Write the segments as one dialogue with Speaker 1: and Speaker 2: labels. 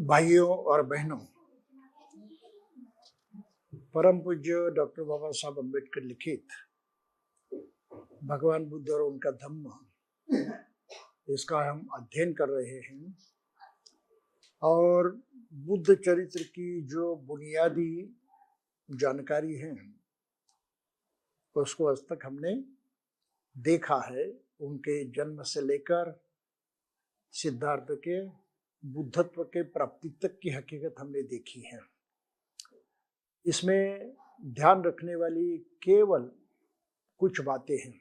Speaker 1: भाइयों और बहनों, परम पूज्य डॉक्टर बाबा साहब अम्बेडकर लिखित भगवान बुद्ध और उनका धम्म, इसका हम अध्ययन कर रहे हैं। और बुद्ध चरित्र की जो बुनियादी जानकारी है उसको आज तक हमने देखा है। उनके जन्म से लेकर सिद्धार्थ के बुद्धत्व के प्राप्ति तक की हकीकत हमने देखी है। इसमें ध्यान रखने वाली केवल कुछ बातें हैं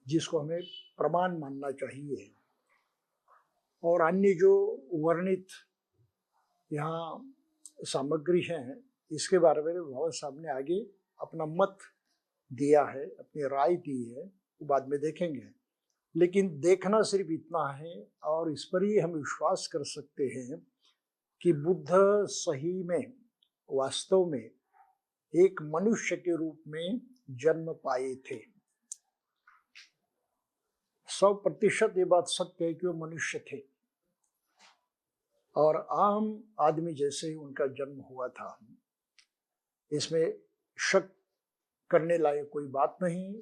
Speaker 1: जिसको हमें प्रमाण मानना चाहिए, और अन्य जो वर्णित यहाँ सामग्री है इसके बारे में बाबा साहब ने आगे अपना मत दिया है, अपनी राय दी है, वो बाद में देखेंगे। लेकिन देखना सिर्फ इतना है और इस पर ही हम विश्वास कर सकते हैं कि बुद्ध सही में वास्तव में एक मनुष्य के रूप में जन्म पाए थे। 100% ये बात सत्य है कि वो मनुष्य थे और आम आदमी जैसे ही उनका जन्म हुआ था। इसमें शक करने लायक कोई बात नहीं,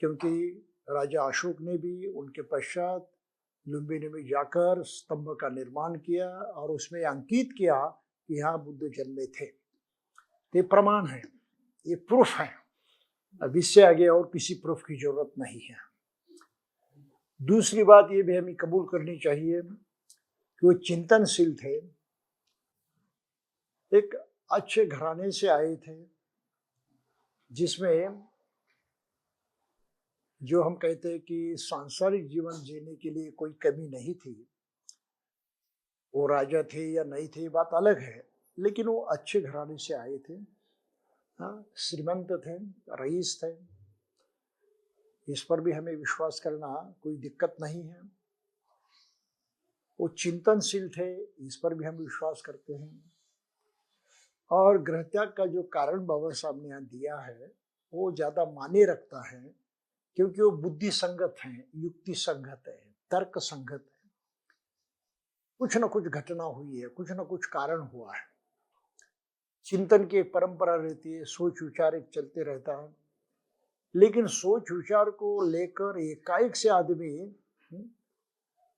Speaker 1: क्योंकि राजा अशोक ने भी उनके पश्चात लुम्बिनी में जाकर स्तंभ का निर्माण किया और उसमें अंकित किया कि यहाँ बुद्ध जन्मे थे। ये प्रमाण है, ये प्रूफ है। अब इससे आगे और किसी प्रूफ की जरूरत नहीं है। दूसरी बात ये भी हमें कबूल करनी चाहिए कि वो चिंतनशील थे, एक अच्छे घराने से आए थे जिसमें जो हम कहते हैं कि सांसारिक जीवन जीने के लिए कोई कमी नहीं थी। वो राजा थे या नहीं थे बात अलग है, लेकिन वो अच्छे घराने से आए थे। हाँ, श्रीमंत थे, रईस थे। इस पर भी हमें विश्वास करना कोई दिक्कत नहीं है। वो चिंतनशील थे, इस पर भी हम विश्वास करते हैं। और गृहत्याग का जो कारण बाबा साहब ने यहाँ दिया है वो ज्यादा माने रखता है, क्योंकि वो बुद्धि संगत है, युक्ति संगत है, तर्क संगत है। कुछ न कुछ घटना हुई है, कुछ न कुछ कारण हुआ है। चिंतन की एक परंपरा रहती है, सोच विचार एक चलते रहता है, लेकिन सोच विचार को लेकर एकाएक से आदमी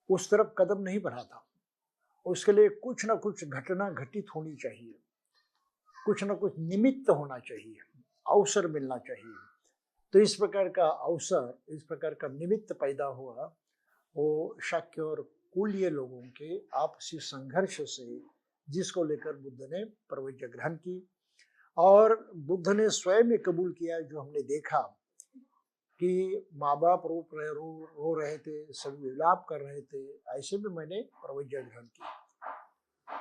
Speaker 1: उस तरफ कदम नहीं बढ़ाता। उसके लिए कुछ न कुछ घटना घटित होनी चाहिए, कुछ न कुछ निमित्त होना चाहिए, अवसर मिलना चाहिए। तो इस प्रकार का अवसर, इस प्रकार का निमित्त पैदा हुआ वो शाक्य और कुलीय लोगों के आपसी संघर्ष से, जिसको लेकर बुद्ध ने प्रवज्ञा ग्रहण की। और बुद्ध ने स्वयं कबूल किया, जो हमने देखा कि माँ बाप रो रहे थे, सभी विलाप कर रहे थे, ऐसे भी मैंने प्रवज्ञा ग्रहण की।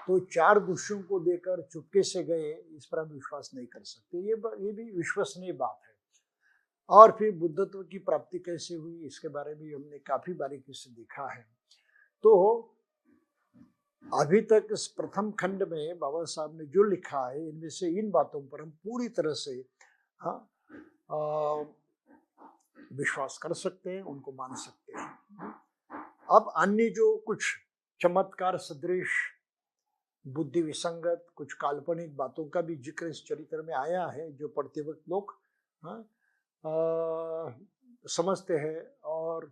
Speaker 1: तो 4 दुष्यों को देकर चुपके से गए, इस पर हम विश्वास नहीं कर सकते। ये भी विश्वसनीय बात है। और फिर बुद्धत्व की प्राप्ति कैसे हुई, इसके बारे में हमने काफी बारीकी से देखा है। तो अभी तक इस प्रथम खंड में बाबा साहब ने जो लिखा है, इनमें से इन बातों पर हम पूरी तरह से विश्वास कर सकते हैं, उनको मान सकते हैं। अब अन्य जो कुछ चमत्कार सदृश, बुद्धि विसंगत, कुछ काल्पनिक बातों का भी जिक्र इस चरित्र में आया है, जो पढ़ते वक्त लोग समझते हैं और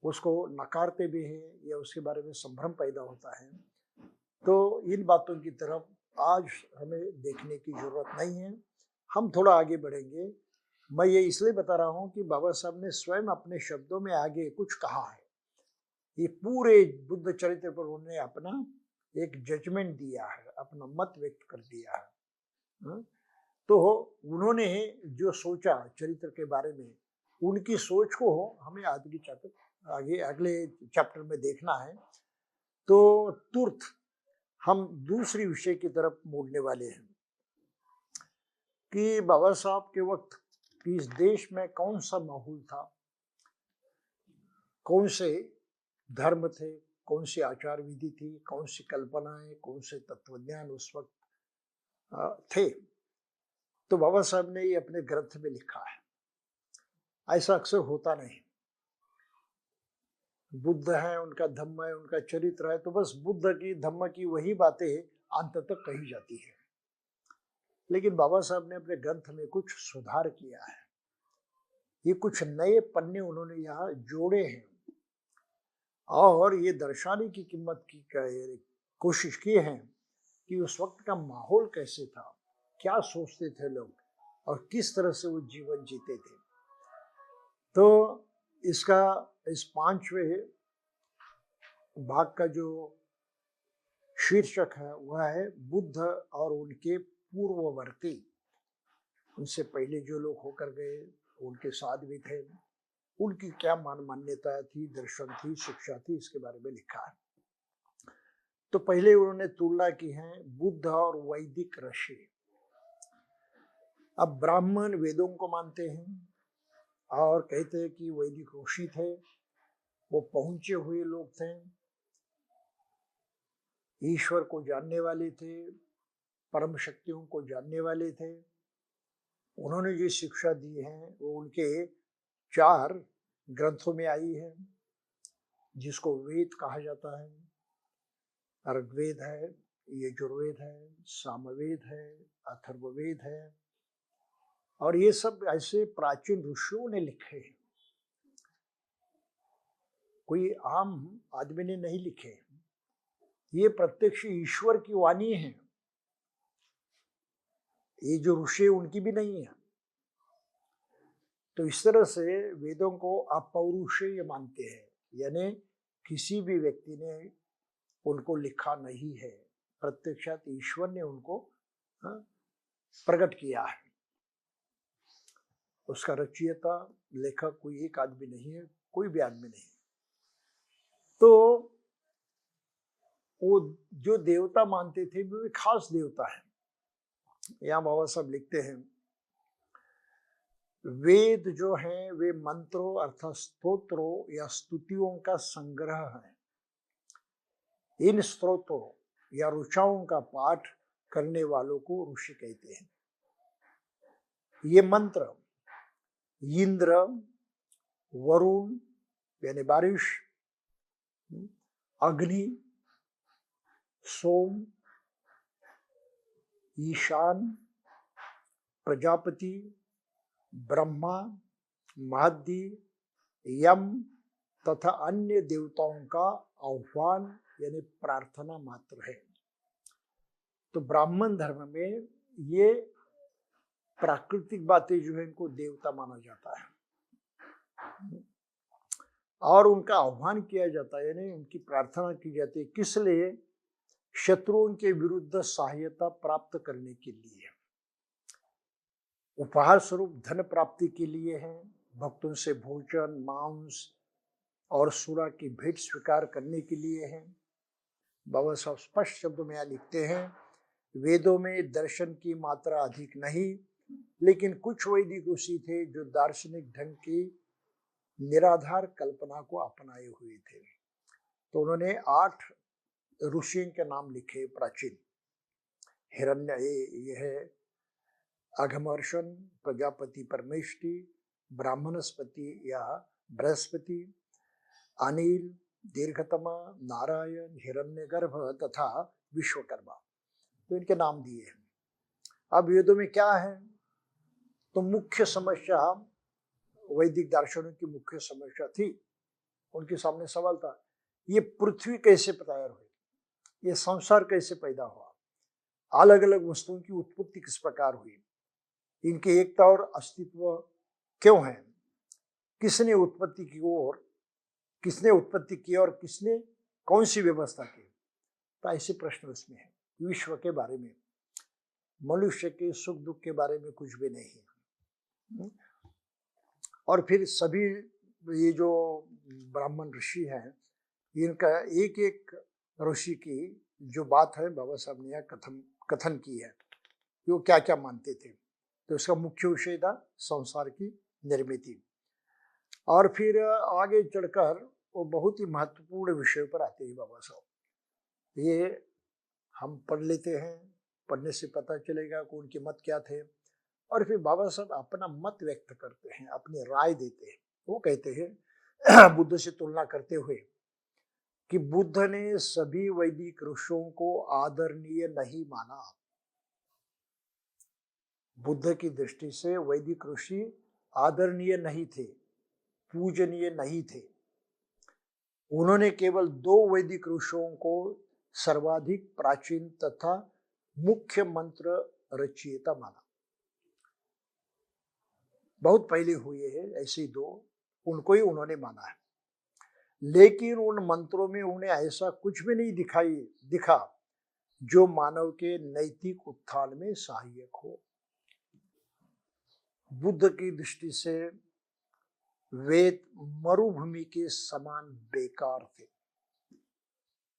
Speaker 1: उसको नकारते भी हैं या उसके बारे में संभ्रम पैदा होता है। तो इन बातों की तरफ आज हमें देखने की जरूरत नहीं है। हम थोड़ा आगे बढ़ेंगे। मैं ये इसलिए बता रहा हूँ कि बाबा साहब ने स्वयं अपने शब्दों में आगे कुछ कहा है। ये पूरे बुद्ध चरित्र पर उन्होंने अपना एक जजमेंट दिया है, अपना मत व्यक्त कर दिया है। तो उन्होंने जो सोचा चरित्र के बारे में, उनकी सोच को हमें आगे अगले चैप्टर में देखना है। तो तुरंत हम दूसरी विषय की तरफ मोड़ने वाले हैं कि बाबा साहब के वक्त इस देश में कौन सा माहौल था, कौन से धर्म थे, कौन सी आचार विधि थी, कौन सी कल्पनाएं, कौन से तत्वज्ञान उस वक्त थे। तो बाबा साहब ने ये अपने ग्रंथ में लिखा है। ऐसा अक्सर होता नहीं। बुद्ध है, उनका धम्म है, उनका चरित्र है, तो बस बुद्ध की धम्म की वही बातें अंत तक कही जाती है। लेकिन बाबा साहब ने अपने ग्रंथ में कुछ सुधार किया है। ये कुछ नए पन्ने उन्होंने यहाँ जोड़े हैं और ये दर्शाने की कीमत की कोशिश की है कि उस वक्त का माहौल कैसे था, क्या सोचते थे लोग और किस तरह से वो जीवन जीते थे। तो इसका इस 5वें भाग का जो शीर्षक है वह है बुद्ध और उनके पूर्ववर्ती, उनसे पहले जो लोग होकर गए, उनके साथ भी थे, उनकी क्या मान्यता थी, दर्शन थी, शिक्षा थी, इसके बारे में लिखा है। तो पहले उन्होंने तुलना की है बुद्ध और वैदिक ऋषि। अब ब्राह्मण वेदों को मानते हैं और कहते हैं कि वैदिक ऋषि थे, वो पहुंचे हुए लोग थे, ईश्वर को जानने वाले थे, परम शक्तियों को जानने वाले थे। उन्होंने जो शिक्षा दी है वो उनके 4 ग्रंथों में आई है, जिसको वेद कहा जाता है। ऋग्वेद है, यजुर्वेद है, सामवेद है, अथर्ववेद है, और ये सब ऐसे प्राचीन ऋषियों ने लिखे हैं, कोई आम आदमी ने नहीं लिखे। ये प्रत्यक्ष ईश्वर की वाणी है, ये जो ऋषि उनकी भी नहीं है। तो इस तरह से वेदों को अपौरुषेय मानते हैं, यानी किसी भी व्यक्ति ने उनको लिखा नहीं है, प्रत्यक्षात ईश्वर ने उनको प्रकट किया है। उसका रचयिता लेखक कोई एक आदमी नहीं है, कोई भी आदमी नहीं। तो वो जो देवता मानते थे वो एक खास देवता है। यहाँ बाबा साहब लिखते हैं, वेद जो है वे मंत्रों अर्थात स्तोत्रों या स्तुतियों का संग्रह है। इन स्तोत्रों या ऋचाओं का पाठ करने वालों को ऋषि कहते हैं। ये मंत्र इंद्र, वरुण यानी बारिश, अग्नि, सोम, ईशान, प्रजापति, ब्रह्मा, महद्दी, यम तथा अन्य देवताओं का आह्वान यानी प्रार्थना मात्र है। तो ब्राह्मण धर्म में ये प्राकृतिक बातें जो है इनको देवता माना जाता है और उनका आह्वान किया जाता है, यानी उनकी प्रार्थना की जाती है। किस लिए? शत्रुओं के विरुद्ध सहायता प्राप्त करने के लिए, उपहार स्वरूप धन प्राप्ति के लिए है, भक्तों से भोजन, मांस और सुरा की भेंट स्वीकार करने के लिए है। बाबा साहब स्पष्ट शब्दों में यहाँ लिखते हैं, वेदों में दर्शन की मात्रा अधिक नहीं, लेकिन कुछ वैदिक ऋषि थे जो दार्शनिक ढंग की निराधार कल्पना को अपनाए हुए थे। तो उन्होंने 8 ऋषियों के नाम लिखे प्राचीन। हिरण्य, यह अघमर्षण, प्रजापति परमेष्टि, ब्राह्मणस्पति या बृहस्पति, अनिल, दीर्घतमा, नारायण, हिरण्यगर्भ तथा विश्वकर्मा। तो इनके नाम दिए हैं। अब वेदों में क्या है? तो मुख्य समस्या, वैदिक दार्शनिक की मुख्य समस्या थी, उनके सामने सवाल था, ये पृथ्वी कैसे तैयार हुई, ये संसार कैसे पैदा हुआ, अलग अलग वस्तुओं की उत्पत्ति किस प्रकार हुई, इनकी एकता और अस्तित्व क्यों है, किसने उत्पत्ति की और किसने कौन सी व्यवस्था की। तो ऐसे प्रश्न उसमें है। विश्व के बारे में, मनुष्य के सुख दुख के बारे में कुछ भी नहीं है। और फिर सभी ये जो ब्राह्मण ऋषि हैं, इनका एक एक ऋषि की जो बात है बाबा साहब ने यहाँ कथन की है कि वो क्या क्या मानते थे। तो इसका मुख्य विषय था संसार की निर्मिति। और फिर आगे चढ़कर वो बहुत ही महत्वपूर्ण विषय पर आते हैं बाबा साहब। ये हम पढ़ लेते हैं, पढ़ने से पता चलेगा कि उनके मत क्या थे। और फिर बाबा साहब अपना मत व्यक्त करते हैं, अपनी राय देते हैं। वो कहते हैं बुद्ध से तुलना करते हुए कि बुद्ध ने सभी वैदिक ऋषियों को आदरणीय नहीं माना। बुद्ध की दृष्टि से वैदिक ऋषि आदरणीय नहीं थे, पूजनीय नहीं थे। उन्होंने केवल दो वैदिक ऋषियों को सर्वाधिक प्राचीन तथा मुख्य मंत्र रचयिता माना। बहुत पहले हुए हैं ऐसे दो, उनको ही उन्होंने माना है। लेकिन उन मंत्रों में उन्हें ऐसा कुछ भी नहीं दिखा जो मानव के नैतिक उत्थान में सहायक हो। बुद्ध की दृष्टि से वेद मरुभूमि के समान बेकार थे।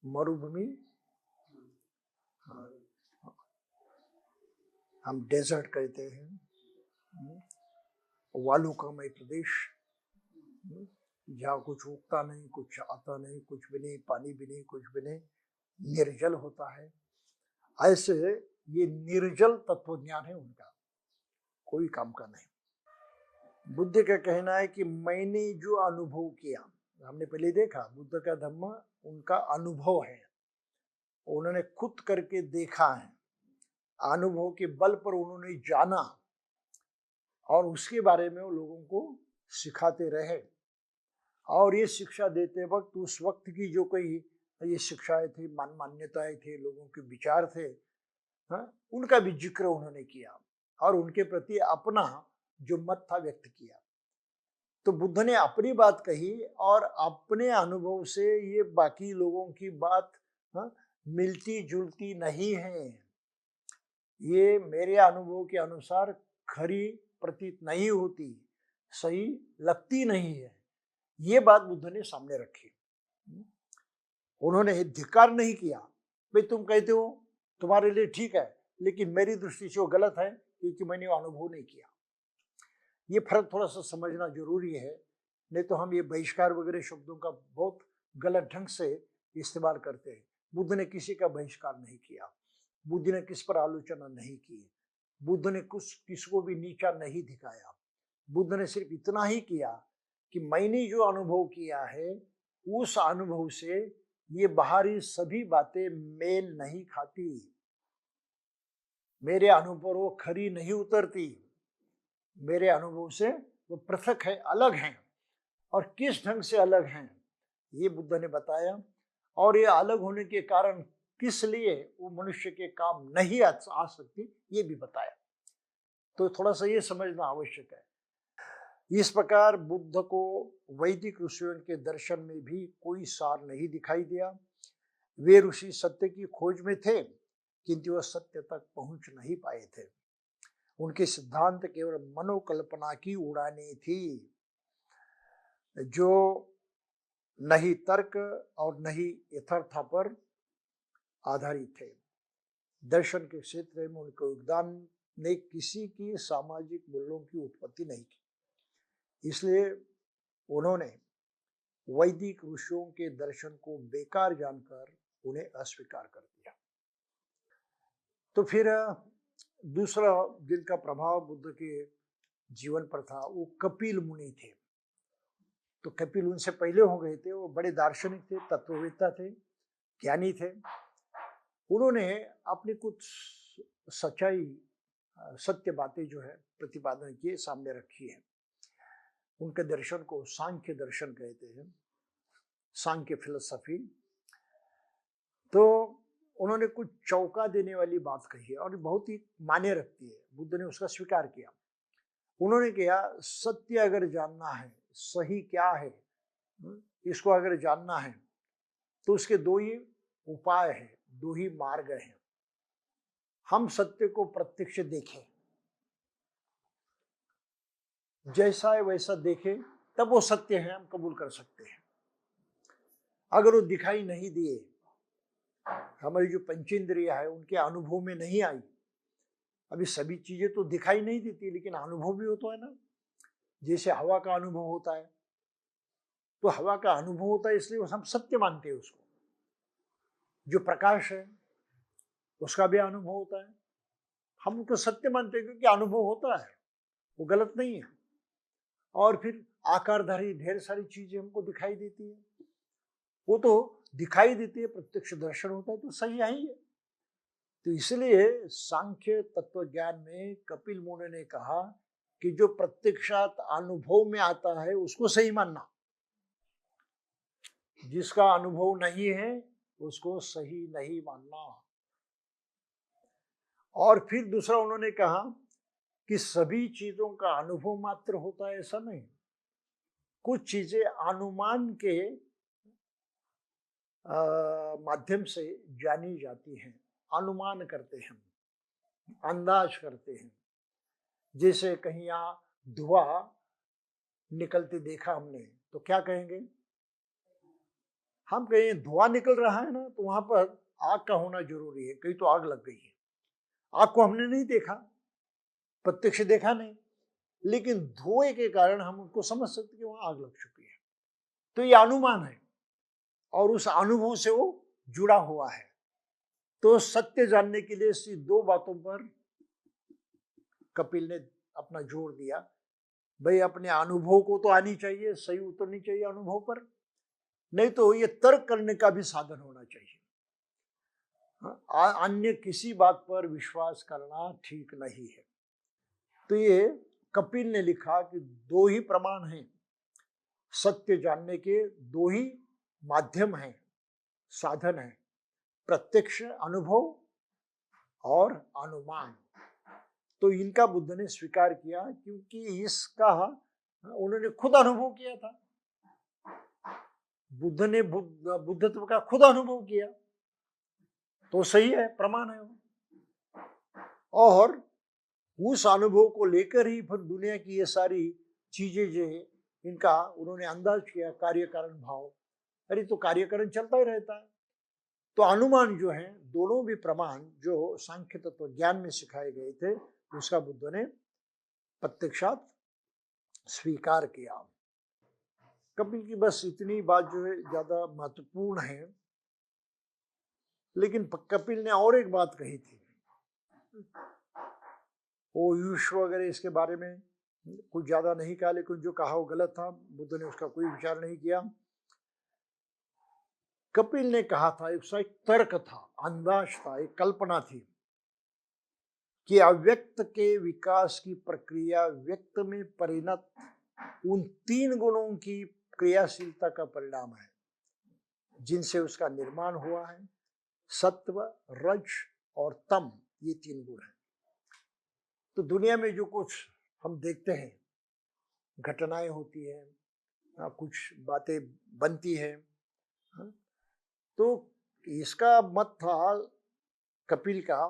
Speaker 1: मरुभूमि, हम डेजर्ट कहते हैं, वालुकामय प्रदेश, जहाँ कुछ उगता नहीं, कुछ आता नहीं, कुछ भी नहीं, पानी भी नहीं, कुछ भी नहीं, निर्जल होता है। ऐसे ये निर्जल तत्वज्ञान है उनका, कोई काम का नहीं। बुद्ध का कहना है कि मैंने जो अनुभव किया, हमने पहले देखा बुद्ध का धम्म उनका अनुभव है, उन्होंने खुद करके देखा है, अनुभव के बल पर उन्होंने जाना और उसके बारे में वो लोगों को सिखाते रहे। और ये शिक्षा देते वक्त उस वक्त की जो कोई ये शिक्षाएं थी, मान्यताएं थे, लोगों के विचार थे, उनका भी जिक्र उन्होंने किया और उनके प्रति अपना जो मत था व्यक्त किया। तो बुद्ध ने अपनी बात कही और अपने अनुभव से ये बाकी लोगों की बात मिलती जुलती नहीं है, ये मेरे अनुभव के अनुसार खरी प्रतीत नहीं होती, सही लगती नहीं है, ये बात बुद्ध ने सामने रखी। उन्होंने धिक्कार नहीं किया, भाई तुम कहते हो तुम्हारे लिए ठीक है, लेकिन मेरी दृष्टि से वो गलत है क्योंकि मैंने वो अनुभव नहीं किया। ये फर्क थोड़ा सा समझना जरूरी है, नहीं तो हम ये बहिष्कार वगैरह शब्दों का बहुत गलत ढंग से इस्तेमाल करते हैं। बुद्ध ने किसी का बहिष्कार नहीं किया, बुद्ध ने किस पर आलोचना नहीं की, बुद्ध ने किसको भी नीचा नहीं दिखाया। बुद्ध ने सिर्फ इतना ही किया कि मैंने जो अनुभव किया है उस अनुभव से ये बाहरी सभी बातें मेल नहीं खाती, मेरे अनुभव पर वो खरी नहीं उतरती, मेरे अनुभव से वो पृथक है, अलग हैं। और किस ढंग से अलग हैं ये बुद्ध ने बताया, और ये अलग होने के कारण किस लिए वो मनुष्य के काम नहीं आ सकती ये भी बताया। तो थोड़ा सा ये समझना आवश्यक है। इस प्रकार बुद्ध को वैदिक ऋषियों के दर्शन में भी कोई सार नहीं दिखाई दिया। वे ऋषि सत्य की खोज में थे किंतु वह सत्य तक पहुंच नहीं पाए थे। उनके सिद्धांत केवल मनोकल्पना की उड़ानें थी जो नहीं तर्क और नहीं यथार्थ पर आधारित थे। दर्शन के क्षेत्र में उनके योगदान ने किसी की सामाजिक मूल्यों की उत्पत्ति नहीं की, इसलिए उन्होंने वैदिक ऋषियों के दर्शन को बेकार जानकर उन्हें अस्वीकार कर दिया। तो फिर दूसरा जिनका प्रभाव बुद्ध के जीवन पर था वो कपिल मुनि थे। तो कपिल उनसे पहले हो गए थे, वो बड़े दार्शनिक थे, तत्ववेत्ता थे, ज्ञानी थे। उन्होंने अपनी कुछ सच्चाई सत्य बातें जो है प्रतिपादन किए, सामने रखी है। उनके दर्शन को सांख्य दर्शन कहते हैं, सांख्य फिलोसफी। तो उन्होंने कुछ चौंका देने वाली बात कही है और बहुत ही मायने रखती है, बुद्ध ने उसका स्वीकार किया। उन्होंने कहा सत्य अगर जानना है, सही क्या है, इसको अगर जानना है तो उसके दो ही उपाय हैं, दो ही मार्ग हैं। हम सत्य को प्रत्यक्ष देखें, जैसा है वैसा देखें, तब वो सत्य है, हम कबूल कर सकते हैं। अगर वो दिखाई नहीं दिए, हमारी जो पंचेंद्रिय है उनके अनुभव में नहीं आई, अभी सभी चीजें तो दिखाई नहीं देती लेकिन अनुभव भी होता है ना। जैसे हवा का अनुभव होता है, तो हवा का अनुभव होता है इसलिए हम सत्य मानते हैं उसको। जो प्रकाश है उसका भी अनुभव होता है, हम उनको सत्य मानते हैं क्योंकि अनुभव होता है, वो गलत नहीं है। और फिर आकारधारी ढेर सारी चीजें हमको दिखाई देती है, वो तो दिखाई देती है, प्रत्यक्ष दर्शन होता है तो सही यही है। तो इसलिए सांख्य तत्व ज्ञान में कपिल मुनि ने कहा कि जो प्रत्यक्षात अनुभव में आता है उसको सही मानना, जिसका अनुभव नहीं है उसको सही नहीं मानना। और फिर दूसरा उन्होंने कहा कि सभी चीजों का अनुभव मात्र होता है ऐसा नहीं, कुछ चीजें अनुमान के माध्यम से जानी जाती हैं, अनुमान करते हैं, अंदाज करते हैं। जैसे कहीं यहाँ धुआं निकलते देखा हमने तो क्या कहेंगे, हम कहें धुआं निकल रहा है ना तो वहां पर आग का होना जरूरी है, कहीं तो आग लग गई है। आग को हमने नहीं देखा, प्रत्यक्ष देखा नहीं, लेकिन धुएं के कारण हम उनको समझ सकते कि वहां आग लग चुकी है। तो ये अनुमान है और उस अनुभव से वो जुड़ा हुआ है। तो सत्य जानने के लिए इसी दो बातों पर कपिल ने अपना जोर दिया। भाई अपने अनुभव को तो आनी चाहिए, सही उतरनी चाहिए अनुभव पर, नहीं तो ये तर्क करने का भी साधन होना चाहिए। अन्य किसी बात पर विश्वास करना ठीक नहीं है। तो ये कपिल ने लिखा कि दो ही प्रमाण हैं, सत्य जानने के दो ही माध्यम हैं, साधन है, प्रत्यक्ष अनुभव और अनुमान। तो इनका बुद्ध ने स्वीकार किया क्योंकि इसका उन्होंने खुद अनुभव किया था। बुद्ध ने बुद्धत्व का खुद अनुभव किया तो सही है, प्रमाण है वो। और उस अनुभव को लेकर ही फिर दुनिया की ये सारी चीजें जो है इनका उन्होंने अंदाज किया, कार्य कारण भाव। अरे तो कार्य कारण चलता ही रहता है। तो अनुमान जो है, दोनों भी प्रमाण जो सांख्य तत्व ज्ञान में सिखाए गए थे उसका बुद्ध ने प्रत्यक्षात स्वीकार किया। कपिल की बस इतनी बात जो है ज्यादा महत्वपूर्ण है, लेकिन कपिल ने और एक बात कही थी, वो युष्व वगैरह इसके बारे में कुछ ज्यादा नहीं कहा, लेकिन जो कहा वो गलत था, बुद्ध ने उसका कोई विचार नहीं किया। कपिल ने कहा था, एक तर्क था, अंदाज था, एक कल्पना थी कि अव्यक्त के विकास की प्रक्रिया व्यक्त में परिणत उन तीन गुणों की क्रियाशीलता का परिणाम है जिनसे उसका निर्माण हुआ है। सत्व, रज और तम, ये तीन गुण हैं। तो दुनिया में जो कुछ हम देखते हैं, घटनाएं होती है, कुछ बातें बनती है, तो इसका मत था कपिल का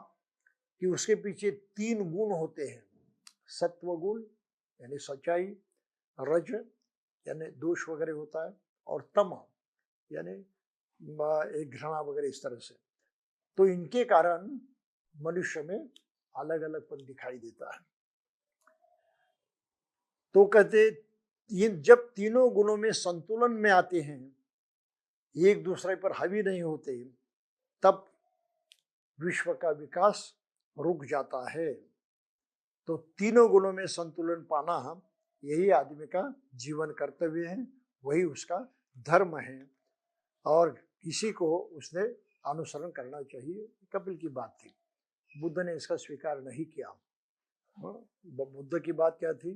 Speaker 1: कि उसके पीछे तीन गुण होते हैं, सत्व गुण यानी सच्चाई, रज यानी दोष वगैरह होता है, और तम यानी एक घृणा वगैरह, इस तरह से। तो इनके कारण मनुष्य में अलग अलगपन दिखाई देता है। तो कहते ये जब तीनों गुणों में संतुलन में आते हैं, एक दूसरे पर हावी नहीं होते, तब विश्व का विकास रुक जाता है। तो तीनों गुणों में संतुलन पाना यही आदमी का जीवन कर्तव्य है, वही उसका धर्म है, और इसी को उसने अनुसरण करना चाहिए। कपिल की बात थी, बुद्ध ने इसका स्वीकार नहीं किया। बुद्ध की बात क्या थी,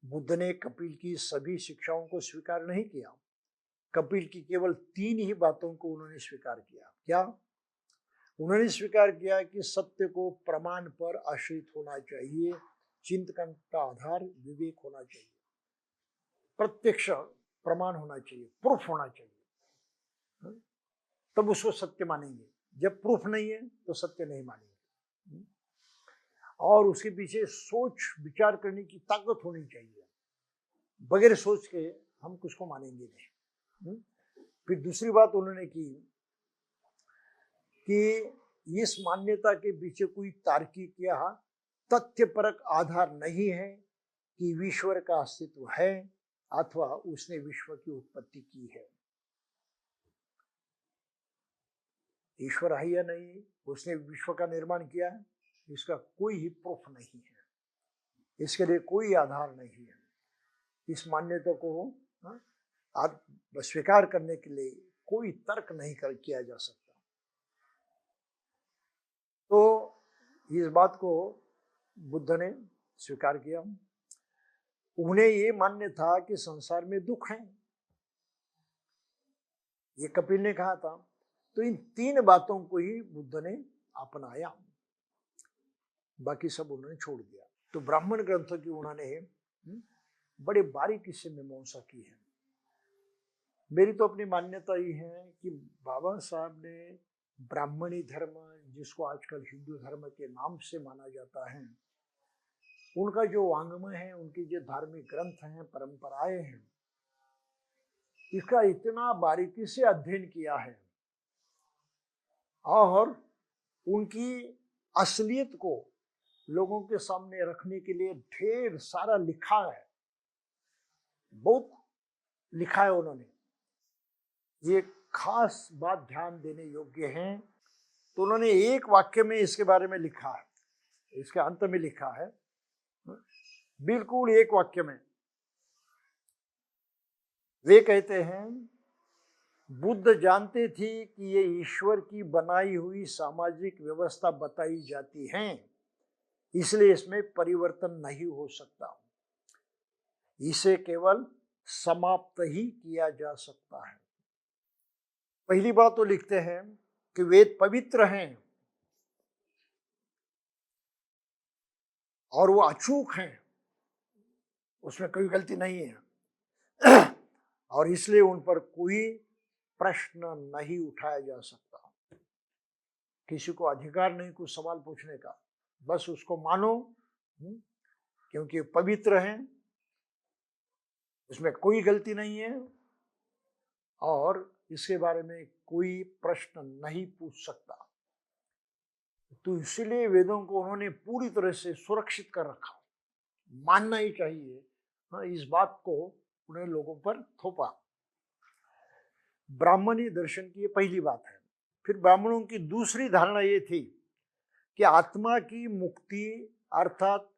Speaker 1: बुद्ध ने कपिल की सभी शिक्षाओं को स्वीकार नहीं किया, कपिल की केवल तीन ही बातों को उन्होंने स्वीकार किया। क्या उन्होंने स्वीकार किया कि सत्य को प्रमाण पर आश्रित होना चाहिए, चिंतन का आधार विवेक होना चाहिए, प्रत्यक्ष प्रमाण होना चाहिए, प्रूफ होना चाहिए, तब उसको सत्य मानेंगे। जब प्रूफ नहीं है तो सत्य नहीं मानेंगे। और उसके पीछे सोच विचार करने की ताकत होनी चाहिए, बगैर सोच के हम कुछ को मानेंगे नहीं। फिर दूसरी बात उन्होंने की कि इस मान्यता के पीछे कोई तार्किक या तथ्यपरक आधार नहीं है कि ईश्वर का अस्तित्व है अथवा उसने विश्व की उत्पत्ति की है। ईश्वर है या नहीं, उसने विश्व का निर्माण किया है, इसका कोई ही प्रूफ नहीं है, इसके लिए कोई आधार नहीं है। इस मान्यता को हाँ, आप स्वीकार करने के लिए कोई तर्क नहीं किया जा सकता। तो इस बात को बुद्ध ने स्वीकार किया। उन्हें ये मान्य था कि संसार में दुख है, ये कपिल ने कहा था। तो इन तीन बातों को ही बुद्ध ने अपनाया, बाकी सब उन्होंने छोड़ दिया। तो ब्राह्मण ग्रंथों की उन्होंने बड़े बारीकी से मीमांसा की है। मेरी तो अपनी मान्यता ही है कि बाबा साहब ने ब्राह्मणी धर्म, जिसको आजकल हिंदू धर्म के नाम से माना जाता है, उनका जो वांग्मय है, उनकी जो धार्मिक ग्रंथ हैं, परंपराएं हैं, इसका इतना बारीकी से अध्ययन किया है और उनकी असलियत को लोगों के सामने रखने के लिए ढेर सारा लिखा है, बहुत लिखा है उन्होंने। ये खास बात ध्यान देने योग्य है। तो उन्होंने एक वाक्य में इसके बारे में लिखा है, इसके अंत में लिखा है, बिल्कुल एक वाक्य में वे कहते हैं, बुद्ध जानते थे कि ये ईश्वर की बनाई हुई सामाजिक व्यवस्था बताई जाती है, इसलिए इसमें परिवर्तन नहीं हो सकता, इसे केवल समाप्त ही किया जा सकता है। पहली बात तो लिखते हैं कि वेद पवित्र हैं और वो अचूक हैं, उसमें कोई गलती नहीं है और इसलिए उन पर कोई प्रश्न नहीं उठाया जा सकता। किसी को अधिकार नहीं कुछ सवाल पूछने का, बस उसको मानो, क्योंकि पवित्र हैं, उसमें कोई गलती नहीं है और इसके बारे में कोई प्रश्न नहीं पूछ सकता। तो इसलिए वेदों को उन्होंने पूरी तरह से सुरक्षित कर रखा, मानना ही चाहिए। हाँ, इस बात को उन्हें लोगों पर थोपा। ब्राह्मणी दर्शन की ये पहली बात है। फिर ब्राह्मणों की दूसरी धारणा ये थी कि आत्मा की मुक्ति अर्थात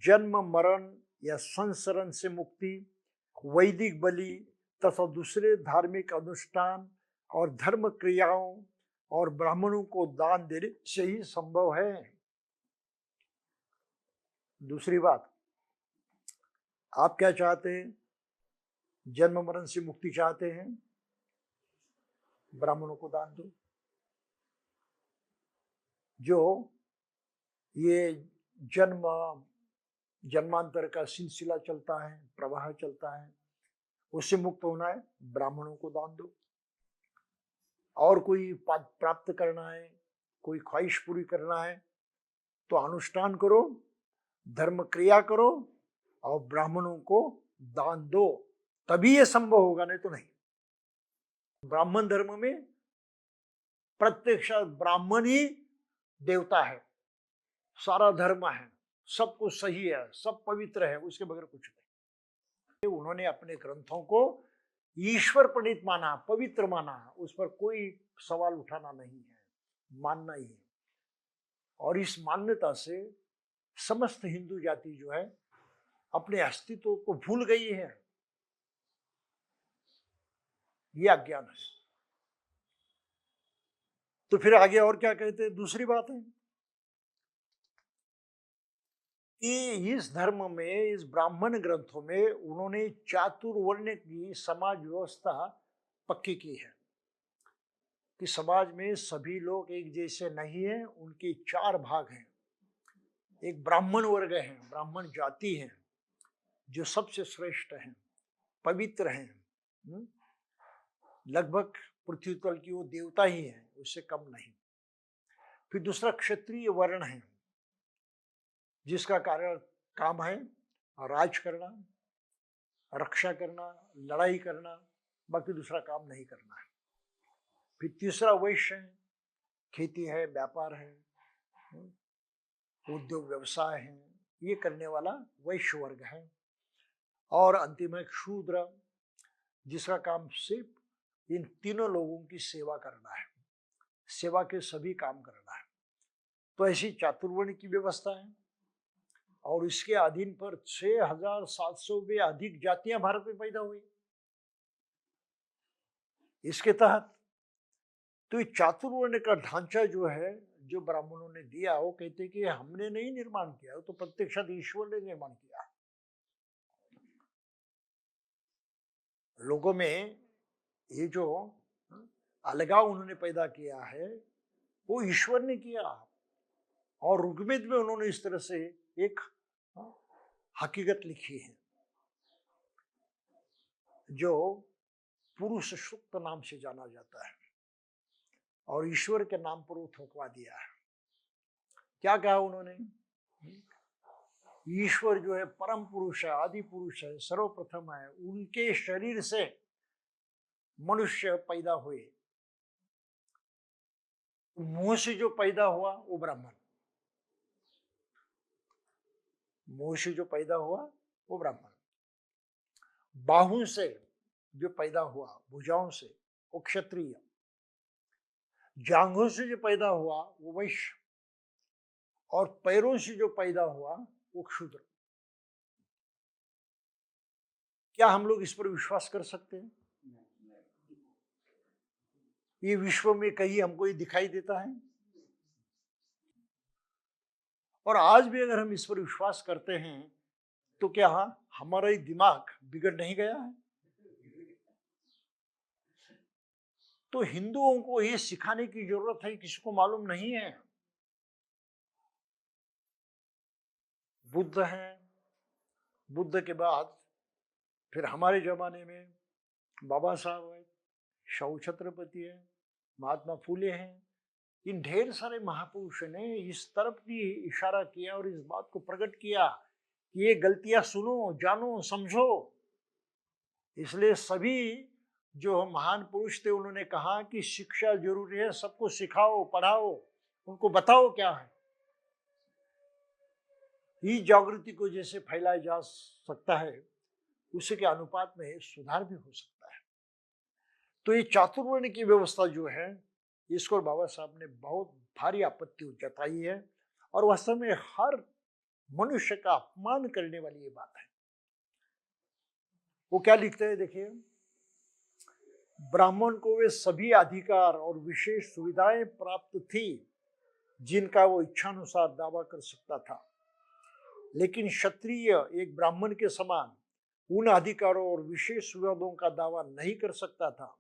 Speaker 1: जन्म मरण या संसरण से मुक्ति, वैदिक बलि तथा दूसरे धार्मिक अनुष्ठान और धर्म क्रियाओं और ब्राह्मणों को दान देने से ही संभव है। दूसरी बात, आप क्या चाहते हैं? जन्म मरण से मुक्ति चाहते हैं, ब्राह्मणों को दान दो। जो ये जन्मांतर का सिलसिला चलता है, प्रवाह चलता है, उससे मुक्त होना है, ब्राह्मणों को दान दो। और कोई पद प्राप्त करना है, कोई ख्वाहिश पूरी करना है, तो अनुष्ठान करो, धर्म क्रिया करो और ब्राह्मणों को दान दो, तभी ये संभव होगा, नहीं तो नहीं। ब्राह्मण धर्म में प्रत्यक्ष ब्राह्मण ही देवता है, सारा धर्म है, सब कुछ सही है, सब पवित्र है, उसके बगैर कुछ नहीं। उन्होंने अपने ग्रंथों को ईश्वर प्रणीत माना, पवित्र माना, उस पर कोई सवाल उठाना नहीं है, मानना ही है। और इस मान्यता से समस्त हिंदू जाति जो है अपने अस्तित्व को भूल गई है, यह अज्ञान है। तो फिर आगे और क्या कहते हैं? दूसरी बात है कि इस धर्म में, इस ब्राह्मण ग्रंथों में उन्होंने चातुर्वर्ण की समाज व्यवस्था पक्की की है कि समाज में सभी लोग एक जैसे नहीं हैं, उनके चार भाग हैं। एक ब्राह्मण वर्ग है, ब्राह्मण जाति है, जो सबसे श्रेष्ठ है, पवित्र हैं, लगभग पृथ्वी तल की वो देवता ही है, उससे कम नहीं। फिर दूसरा क्षत्रिय वर्ण है, जिसका कारण काम है राज करना, रक्षा करना, लड़ाई करना, बाकी दूसरा काम नहीं करना है। फिर तीसरा वैश्य है, खेती है, व्यापार है, उद्योग व्यवसाय है, ये करने वाला वैश्य वर्ग है। और अंतिम है शूद्र, जिसका काम सिर्फ इन तीनों लोगों की सेवा करना है, सेवा के सभी काम करना है। तो ऐसी चातुर्वर्ण की व्यवस्था है। और इसके अधीन पर 6,700 भी अधिक जातियां भारत में पैदा हुई इसके तहत। तो ये चातुर्वर्ण का ढांचा जो है, जो ब्राह्मणों ने दिया, वो कहते कि हमने नहीं निर्माण किया, वो तो प्रत्यक्षात ईश्वर ने निर्माण किया। लोगों में ये जो अलगाव उन्होंने पैदा किया है, वो ईश्वर ने किया। और ऋग्वेद में उन्होंने इस तरह से एक हकीकत लिखी है, जो पुरुष सूक्त नाम से जाना जाता है, और ईश्वर के नाम पर वो थोपवा दिया है। क्या कहा उन्होंने? ईश्वर जो है परम पुरुष है, आदि पुरुष है, सर्वप्रथम है, उनके शरीर से मनुष्य पैदा हुए। मुंह से जो पैदा हुआ वो ब्राह्मण, मुंह से जो पैदा हुआ वो ब्राह्मण, बाहु से जो पैदा हुआ, भुजाओं से, वो क्षत्रिय, जांघों से जो पैदा हुआ वो वैश्य, और पैरों से जो पैदा हुआ वो क्षूद्र। क्या हम लोग इस पर विश्वास कर सकते हैं? ये विश्व में कहीं हमको ये दिखाई देता है? और आज भी अगर हम इस पर विश्वास करते हैं तो क्या हमारा ही दिमाग बिगड़ नहीं गया है? तो हिंदुओं को ये सिखाने की जरूरत है, किसी को मालूम नहीं है। बुद्ध है, बुद्ध के बाद फिर हमारे जमाने में बाबा साहब है, शाहू छत्रपति है, महात्मा फूले हैं। इन ढेर सारे महापुरुषों ने इस तरफ भी इशारा किया और इस बात को प्रकट किया कि ये गलतियां सुनो, जानो, समझो। इसलिए सभी जो महान पुरुष थे उन्होंने कहा कि शिक्षा जरूरी है, सबको सिखाओ, पढ़ाओ, उनको बताओ क्या है। इस जागृति को जैसे फैलाया जा सकता है, उसी के अनुपात में सुधार भी हो सकता है। तो ये चातुर्वर्ण की व्यवस्था जो है, इसको बाबा साहब ने बहुत भारी आपत्ति जताई है, और वास्तव में हर मनुष्य का अपमान करने वाली ये बात है। वो क्या लिखते हैं देखिए, ब्राह्मण को वे सभी अधिकार और विशेष सुविधाएं प्राप्त थी जिनका वो इच्छानुसार दावा कर सकता था, लेकिन क्षत्रिय एक ब्राह्मण के समान उन अधिकारों और विशेष सुविधाओं का दावा नहीं कर सकता था।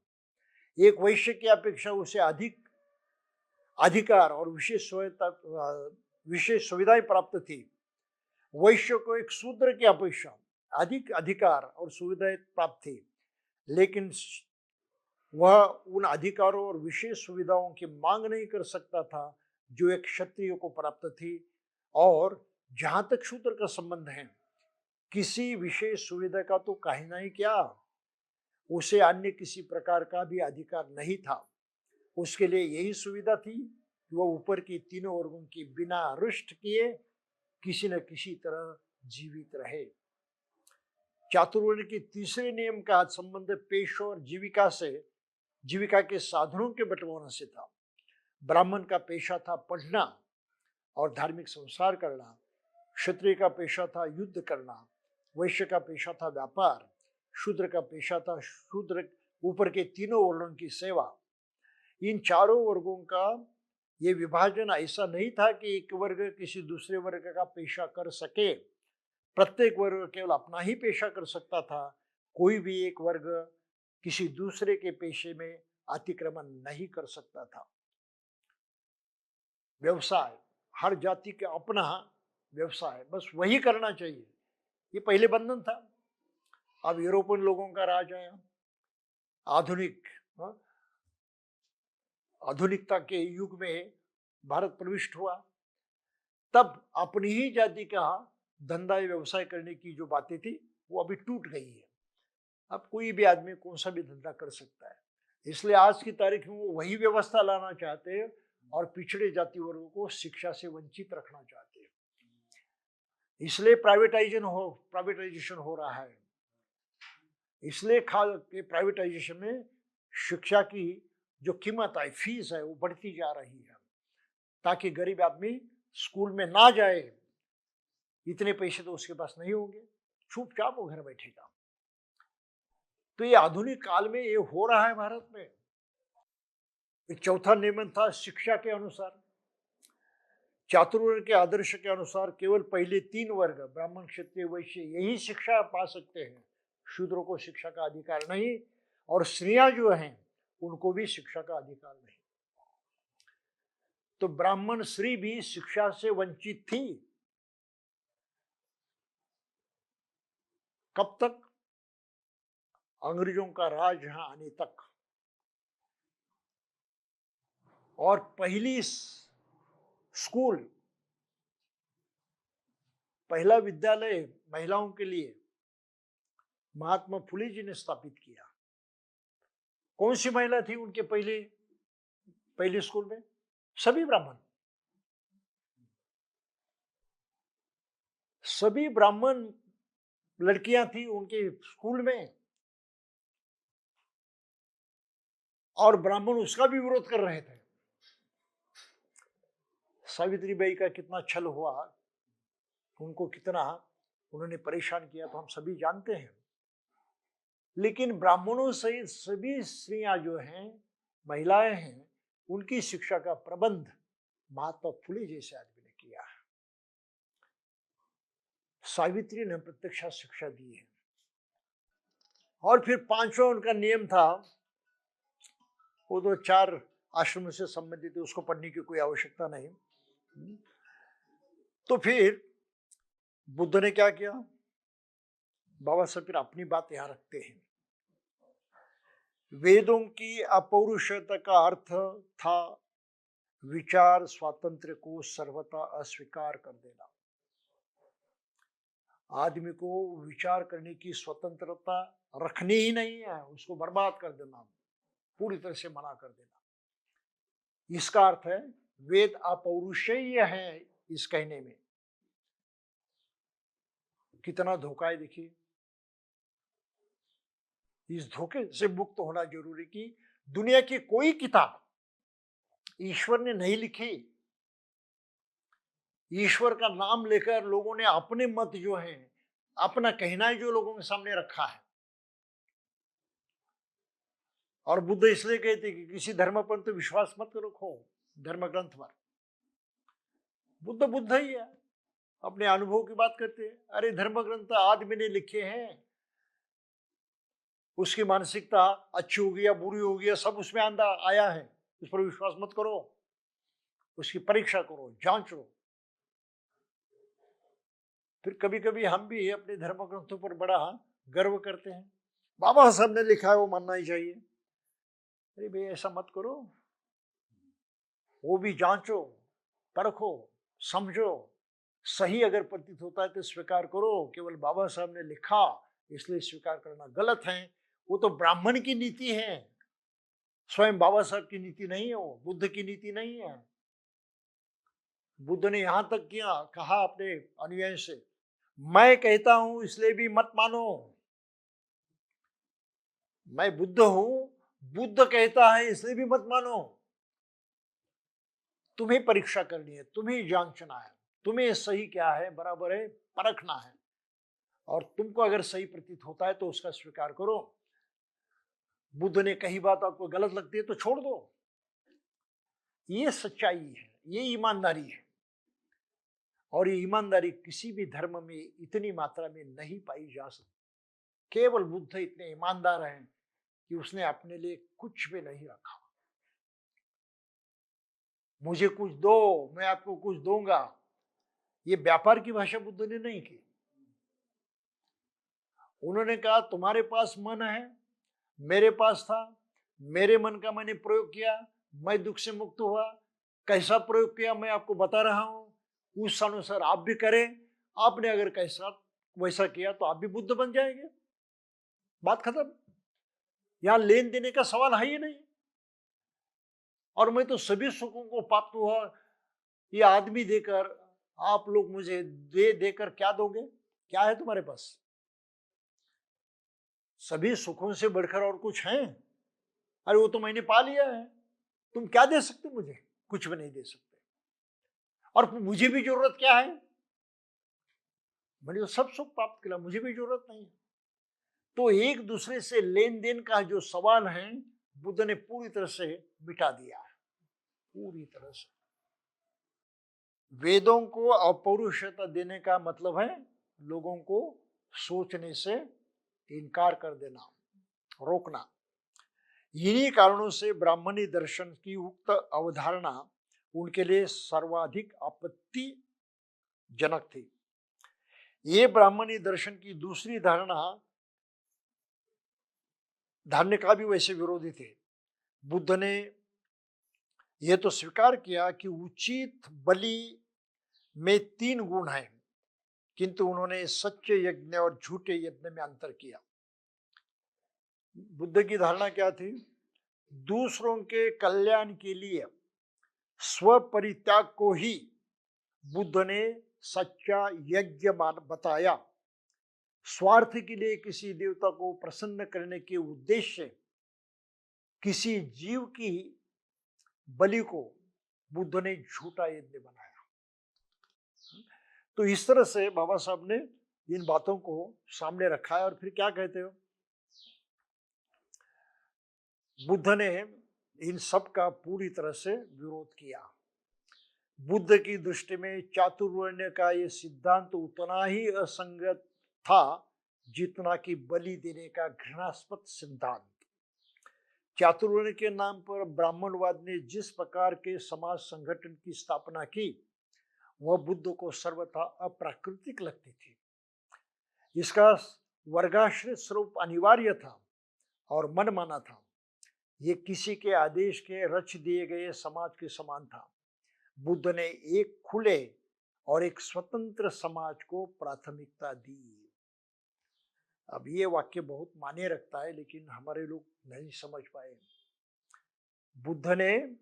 Speaker 1: एक वैश्य की अपेक्षा उसे अधिक अधिकार और विशेष सुविधाएं प्राप्त थी। वैश्य को एक शूद्र की अपेक्षा अधिक अधिकार और सुविधाएं प्राप्त थी, लेकिन वह उन अधिकारों और विशेष सुविधाओं की मांग नहीं कर सकता था जो एक क्षत्रिय को प्राप्त थी। और जहां तक शूद्र का संबंध है, किसी विशेष सुविधा का तो कहना ही क्या, उसे अन्य किसी प्रकार का भी अधिकार नहीं था। उसके लिए यही सुविधा थी कि वह ऊपर की तीनों वर्गों की बिना रुष्ट किए किसी न किसी तरह जीवित रहे। चातुर्वर्ण के तीसरे नियम का संबंध पेशा और जीविका के साधनों के बंटवारे से था। ब्राह्मण का पेशा था पढ़ना और धार्मिक संस्कार करना, क्षत्रिय का पेशा था युद्ध करना, वैश्य का पेशा था व्यापार, शूद्र का पेशा था शूद्र ऊपर के तीनों वर्णों की सेवा। इन चारों वर्गों का ये विभाजन ऐसा नहीं था कि एक वर्ग किसी दूसरे वर्ग का पेशा कर सके। प्रत्येक वर्ग केवल अपना ही पेशा कर सकता था, कोई भी एक वर्ग किसी दूसरे के पेशे में अतिक्रमण नहीं कर सकता था। व्यवसाय, हर जाति का अपना व्यवसाय, बस वही करना चाहिए, ये पहले बंधन था। अब यूरोपियन लोगों का राज आया, आधुनिकता के युग में भारत प्रविष्ट हुआ, तब अपनी ही जाति का धंधा व्यवसाय करने की जो बातें थी वो अभी टूट गई है। अब कोई भी आदमी कौन सा भी धंधा कर सकता है। इसलिए आज की तारीख में वो वही व्यवस्था लाना चाहते हैं और पिछड़े जाति वर्गों को शिक्षा से वंचित रखना चाहते हैं। इसलिए प्राइवेटाइजेशन हो रहा है। इसलिए प्राइवेटाइजेशन में शिक्षा की जो कीमत है, फीस है, वो बढ़ती जा रही है, ताकि गरीब आदमी स्कूल में ना जाए, इतने पैसे तो उसके पास नहीं होंगे, चुपचाप वो घर बैठेगा। तो ये आधुनिक काल में ये हो रहा है भारत में। एक चौथा नियमन था शिक्षा के अनुसार, चातुर्वर्ण के आदर्श के अनुसार केवल पहले 3 वर्ग ब्राह्मण, क्षत्रिय, वैश्य यही शिक्षा पा सकते हैं, शूद्रों को शिक्षा का अधिकार नहीं, और स्त्रियां जो हैं उनको भी शिक्षा का अधिकार नहीं। तो ब्राह्मण स्त्री भी शिक्षा से वंचित थी। कब तक? अंग्रेजों का राज यहां आने तक। और पहली स्कूल, पहला विद्यालय महिलाओं के लिए महात्मा फुले जी ने स्थापित किया। कौन सी महिला थी उनके पहले स्कूल में? सभी ब्राह्मण, सभी ब्राह्मण लड़कियां थी उनके स्कूल में, और ब्राह्मण उसका भी विरोध कर रहे थे। सावित्री बाई का कितना छल हुआ, उनको कितना उन्होंने परेशान किया तो हम सभी जानते हैं। लेकिन ब्राह्मणों सहित सभी स्त्रियां जो हैं, महिलाएं हैं, उनकी शिक्षा का प्रबंध महात्मा फुले जैसे आदमी ने किया है। सावित्री ने प्रत्यक्ष शिक्षा दी है। और फिर 5वां उनका नियम था, वो तो 4 आश्रमों से संबंधित है, उसको पढ़ने की कोई आवश्यकता नहीं। तो फिर बुद्ध ने क्या किया? बाबा साहब फिर अपनी बात यहां रखते हैं। वेदों की अपौरुषता का अर्थ था विचार स्वातंत्र्य को सर्वथा अस्वीकार कर देना। आदमी को विचार करने की स्वतंत्रता रखनी ही नहीं है, उसको बर्बाद कर देना, पूरी तरह से मना कर देना। इसका अर्थ है वेद अपौरुषेय है। इस कहने में कितना धोखा है देखिए। इस धोखे से मुक्त होना जरूरी कि दुनिया की कोई किताब ईश्वर ने नहीं लिखी। ईश्वर का नाम लेकर लोगों ने अपने मत जो है, अपना कहना है जो लोगों के सामने रखा है। और बुद्ध इसलिए कहते कि किसी धर्म पर तो विश्वास मत रखो, धर्म ग्रंथ पर। बुद्ध बुद्ध ही है, अपने अनुभव की बात करते हैं। अरे धर्म ग्रंथ आदमी ने लिखे हैं, उसकी मानसिकता अच्छी होगी या बुरी होगी या सब उसमें आया है, उस पर विश्वास मत करो, उसकी परीक्षा करो, जांचो। फिर कभी कभी हम भी अपने धर्म ग्रंथों पर बड़ा गर्व करते हैं। बाबा साहब ने लिखा है वो मानना ही चाहिए। अरे भाई ऐसा मत करो, वो भी जांचो, परखो, समझो। सही अगर प्रतीत होता है तो स्वीकार करो। केवल बाबा साहब ने लिखा इसलिए स्वीकार करना गलत है। वो तो ब्राह्मण की नीति है, स्वयं बाबा साहब की नीति नहीं है, वो बुद्ध की नीति नहीं है। बुद्ध ने यहां तक किया कहा अपने अनुयायी से, मैं कहता हूं इसलिए भी मत मानो। मैं बुद्ध हूं, बुद्ध कहता है इसलिए भी मत मानो। तुम्हें परीक्षा करनी है, तुम्हें जांचना है, तुम्हें सही क्या है, बराबर है, परखना है। और तुमको अगर सही प्रतीत होता है तो उसका स्वीकार करो। बुद्ध ने कही बात आपको गलत लगती है तो छोड़ दो। ये सच्चाई है, ये ईमानदारी है। और ये ईमानदारी किसी भी धर्म में इतनी मात्रा में नहीं पाई जा सकती। केवल बुद्ध इतने ईमानदार हैं कि उसने अपने लिए कुछ भी नहीं रखा। मुझे कुछ दो, मैं आपको कुछ दूंगा, ये व्यापार की भाषा बुद्ध ने नहीं की। उन्होंने कहा तुम्हारे पास मन है, मेरे पास था, मेरे मन का मैंने प्रयोग किया, मैं दुख से मुक्त हुआ। कैसा प्रयोग किया मैं आपको बता रहा हूं, उस अनुसार आप भी करें। आपने अगर कैसा वैसा किया तो आप भी बुद्ध बन जाएंगे। बात खत्म। यहां लेन देने का सवाल है ही नहीं। और मैं तो सभी सुखों को प्राप्त हुआ ये आदमी देकर, आप लोग मुझे देकर क्या दोगे? क्या है तुम्हारे पास? सभी सुखों से बढ़कर और कुछ है? अरे वो तो मैंने पा लिया है, तुम क्या दे सकते मुझे? कुछ भी नहीं दे सकते। और मुझे भी जरूरत क्या है? मैंने तो सब सुख प्राप्त किया, मुझे भी जरूरत नहीं है। तो एक दूसरे से लेन देन का जो सवाल है, बुद्ध ने पूरी तरह से मिटा दिया है, पूरी तरह से। वेदों को अपौरुषता देने का मतलब है लोगों को सोचने से इनकार कर देना, रोकना। इन्हीं कारणों से ब्राह्मणी दर्शन की उक्त अवधारणा उनके लिए सर्वाधिक आपत्तिजनक थी। ये ब्राह्मणी दर्शन की दूसरी धारणा का भी वैसे विरोधी थे। बुद्ध ने यह तो स्वीकार किया कि उचित बलि में 3 गुण हैं, किंतु उन्होंने सच्चे यज्ञ और झूठे यज्ञ में अंतर किया। बुद्ध की धारणा क्या थी? दूसरों के कल्याण के लिए स्व परित्याग को ही बुद्ध ने सच्चा यज्ञ बताया। स्वार्थ के लिए किसी देवता को प्रसन्न करने के उद्देश्य से किसी जीव की बलि को बुद्ध ने झूठा यज्ञ बनाया। तो इस तरह से बाबा साहब ने इन बातों को सामने रखा है। और फिर क्या कहते हो, बुद्ध ने इन सब का पूरी तरह से विरोध किया। बुद्ध की दृष्टि में चातुर्वर्ण्य का ये सिद्धांत उतना ही असंगत था जितना कि बलि देने का घृणास्पद सिद्धांत। चातुर्वर्ण के नाम पर ब्राह्मणवाद ने जिस प्रकार के समाज संगठन की स्थापना की, वह बुद्ध को सर्वथा अप्राकृतिक लगती थी। इसका वर्गाश्रित स्वरूप अनिवार्य था और मनमाना था। ये किसी के आदेश के रच दिए गए समाज के समान था। बुद्ध ने एक खुले और एक स्वतंत्र समाज को प्राथमिकता दी। अब ये वाक्य बहुत मायने रखता है, लेकिन हमारे लोग नहीं समझ पाए। बुद्ध ने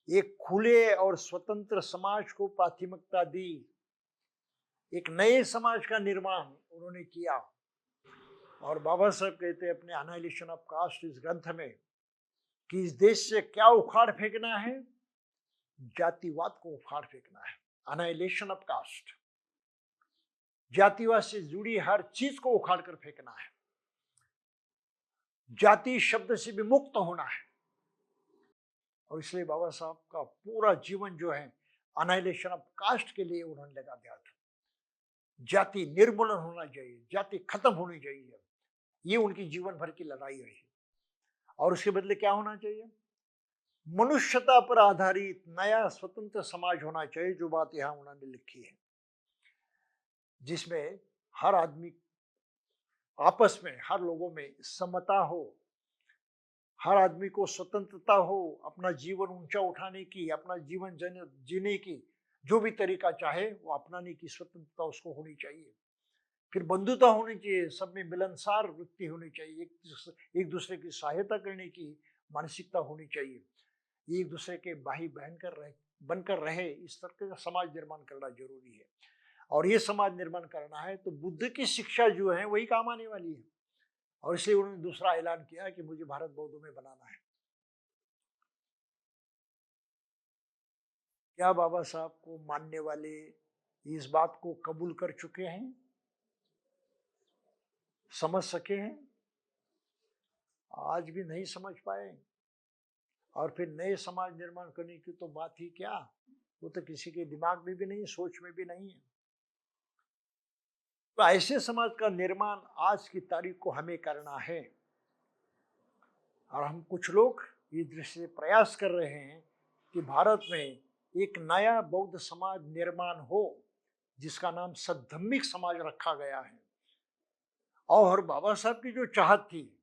Speaker 1: एक खुले और स्वतंत्र समाज को प्राथमिकता दी। एक नए समाज का निर्माण उन्होंने किया। और बाबा साहब कहते हैं अपने अनाइलेशन ऑफ कास्ट इस ग्रंथ में कि इस देश से क्या उखाड़ फेंकना है? जातिवाद को उखाड़ फेंकना है। अनाइलेशन ऑफ कास्ट, जातिवाद से जुड़ी हर चीज को उखाड़ कर फेंकना है। जाति शब्द से भी मुक्त होना है। और इसलिए बाबा साहब का पूरा जीवन जो है अनाइलेशन ऑफ कास्ट के लिए उन्होंने लगा दिया था। जाति निर्मूलन होना चाहिए, जाति खत्म होनी चाहिए। ये उनकी जीवन भर की लड़ाई रही। और उसके बदले क्या होना चाहिए? मनुष्यता पर आधारित नया स्वतंत्र समाज होना चाहिए, जो बात यहां उन्होंने लिखी है, जिसमें हर आदमी आपस में, हर लोगों में समता हो, हर आदमी को स्वतंत्रता हो अपना जीवन ऊंचा उठाने की, अपना जीवन जीने की जो भी तरीका चाहे वो अपनाने की स्वतंत्रता उसको होनी चाहिए। फिर बंधुता होनी चाहिए, सब में मिलनसार वृत्ति होनी चाहिए, एक दूसरे की सहायता करने की मानसिकता होनी चाहिए, एक दूसरे के भाई बहन बनकर रहे, इस तरह का समाज निर्माण करना जरूरी है। और ये समाज निर्माण करना है तो बुद्ध की शिक्षा जो है वही काम आने वाली है। और इसलिए उन्होंने दूसरा ऐलान किया कि मुझे भारत बौद्धों में बनाना है। क्या बाबा साहब को मानने वाले इस बात को कबूल कर चुके हैं, समझ सके हैं? आज भी नहीं समझ पाए। और फिर नए समाज निर्माण करने की तो बात ही क्या, वो तो किसी के दिमाग में भी नहीं, सोच में भी नहीं है। तो ऐसे समाज का निर्माण आज की तारीख को हमें करना है। और हम कुछ लोग इस दृष्टि से प्रयास कर रहे हैं कि भारत में एक नया बौद्ध समाज निर्माण हो, जिसका नाम सद्धम्मिक समाज रखा गया है। और बाबा साहब की जो चाहत थी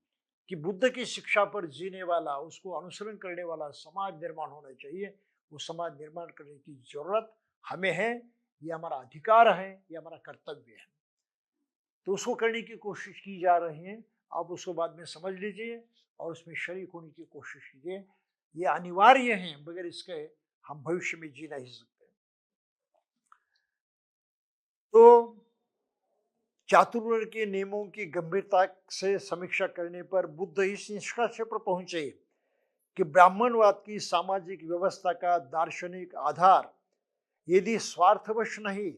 Speaker 1: कि बुद्ध की शिक्षा पर जीने वाला, उसको अनुसरण करने वाला समाज निर्माण होना चाहिए, वो समाज निर्माण करने की जरूरत हमें है। ये हमारा अधिकार है, ये हमारा कर्तव्य है। तो उसको करने की कोशिश की जा रही है। आप उसको बाद में समझ लीजिए और उसमें शरीक होने की कोशिश कीजिए। ये अनिवार्य है, बगैर इसके हम भविष्य में जी नहीं सकते। तो चातुर्वर्ण के नियमों की गंभीरता से समीक्षा करने पर बुद्ध इस निष्कर्ष पर पहुंचे कि ब्राह्मणवाद की सामाजिक व्यवस्था का दार्शनिक आधार यदि स्वार्थवश नहीं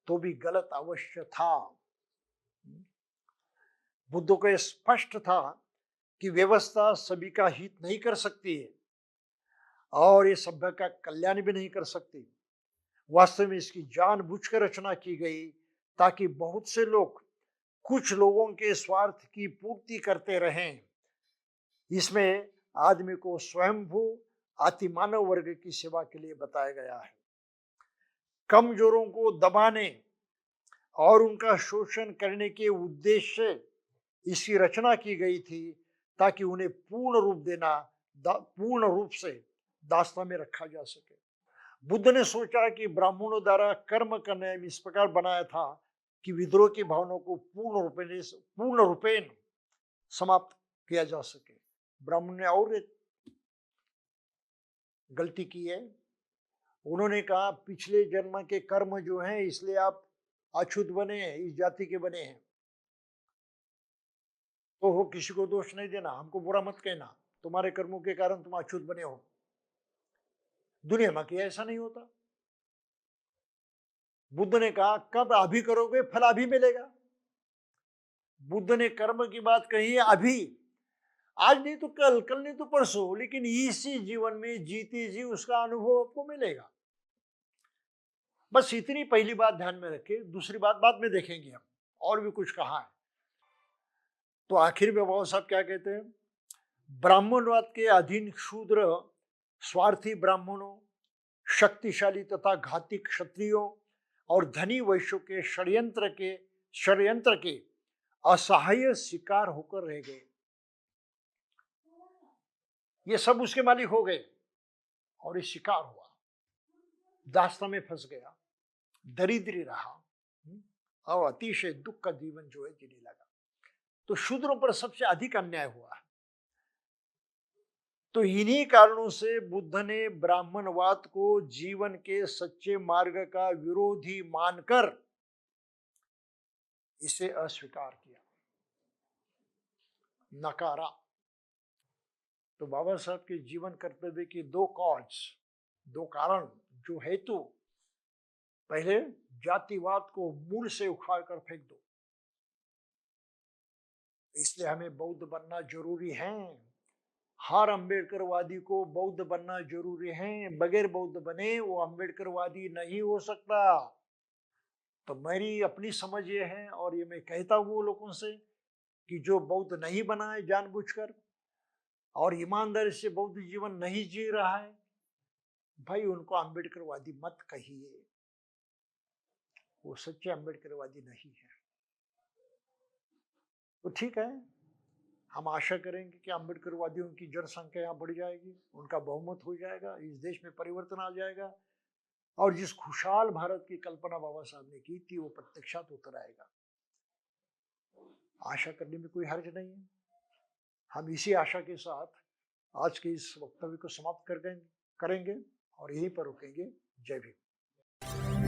Speaker 1: तो भी गलत अवश्य था। बुद्ध को यह स्पष्ट था कि व्यवस्था सभी का हित नहीं कर सकती है और ये सभ्य का कल्याण भी नहीं कर सकती। वास्तव में इसकी जानबूझकर रचना की गई ताकि बहुत से लोग कुछ लोगों के स्वार्थ की पूर्ति करते रहें। इसमें आदमी को स्वयंभू अतिमानव वर्ग की सेवा के लिए बताया गया है। कमजोरों को दबाने और उनका शोषण करने के उद्देश्य से इसकी रचना की गई थी ताकि उन्हें पूर्ण रूप से दास्ता में रखा जा सके। बुद्ध ने सोचा कि ब्राह्मणों द्वारा कर्म करने इस प्रकार बनाया था कि विद्रोह की भावनाओं को पूर्ण रूपेण समाप्त किया जा सके। ब्राह्मण ने और एक गलती की है। उन्होंने कहा पिछले जन्म के कर्म जो हैं इसलिए आप अछूत बने हैं, इस जाति के बने हैं। तो हो किसी को दोष नहीं देना, हमको बुरा मत कहना, तुम्हारे कर्मों के कारण तुम अछूत बने हो। दुनिया में क्या ऐसा नहीं होता। बुद्ध ने कहा कब अभी करोगे फल अभी मिलेगा। बुद्ध ने कर्म की बात कही है अभी, आज नहीं तो कल, कल नहीं तो परसों, लेकिन इसी जीवन में जीते जी उसका अनुभव आपको मिलेगा। बस इतनी पहली बात ध्यान में रखें, दूसरी बात बाद में देखेंगे हम, और भी कुछ कहा है। तो आखिर में बाबा साहब क्या कहते हैं, ब्राह्मणवाद के अधीन शूद्र स्वार्थी ब्राह्मणों, शक्तिशाली तथा घाती क्षत्रियों और धनी वैश्यों के षड्यंत्र के असहाय शिकार होकर रह गए। ये सब उसके मालिक हो गए और ये शिकार हुआ, दास्ता में फंस गया, दरिद्री रहा और अतिशय दुख का जीवन जो है जीने लगा। तो शूद्रों पर सबसे अधिक अन्याय हुआ है। तो इन्हीं कारणों से बुद्ध ने ब्राह्मणवाद को जीवन के सच्चे मार्ग का विरोधी मानकर इसे अस्वीकार किया, नकारा। तो बाबा साहब के जीवन कर्तव्य की दो कारण, जो हेतु, पहले जातिवाद को मूल से उखाड़ कर फेंक दो, इसलिए हमें बौद्ध बनना जरूरी है। हर अंबेडकरवादी को बौद्ध बनना जरूरी है, बगैर बौद्ध बने वो अंबेडकरवादी नहीं हो सकता। तो मेरी अपनी समझ ये है, और ये मैं कहता हूँ लोगों से, कि जो बौद्ध नहीं बना है जानबूझकर और ईमानदारी से बौद्ध जीवन नहीं जी रहा है, भाई उनको अंबेडकरवादी मत कहिए, वो सच्चे अंबेडकरवादी नहीं है। तो ठीक है, हम आशा करेंगे कि अंबेडकरवादियों की जनसंख्या यहाँ बढ़ जाएगी, उनका बहुमत हो जाएगा, इस देश में परिवर्तन आ जाएगा और जिस खुशहाल भारत की कल्पना बाबा साहब ने की थी वो प्रत्यक्षात उतर आएगा। आशा करने में कोई हर्ज नहीं है। हम इसी आशा के साथ आज के इस वक्तव्य को समाप्त करेंगे और यहीं पर रुकेंगे। जय भीम।